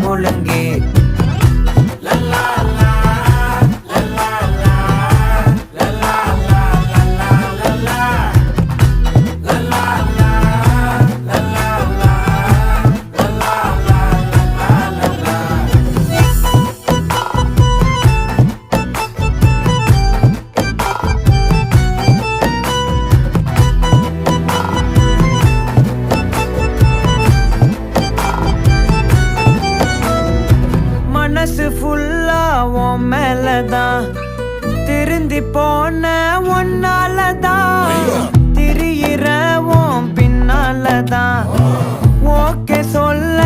முழங்கு மனசு ஃபுல்லா உன் மேலதான் திருந்தி போன ஒன்னாலதான் திரியிற உன் பின்னாலதான் ஓகே சொல்ல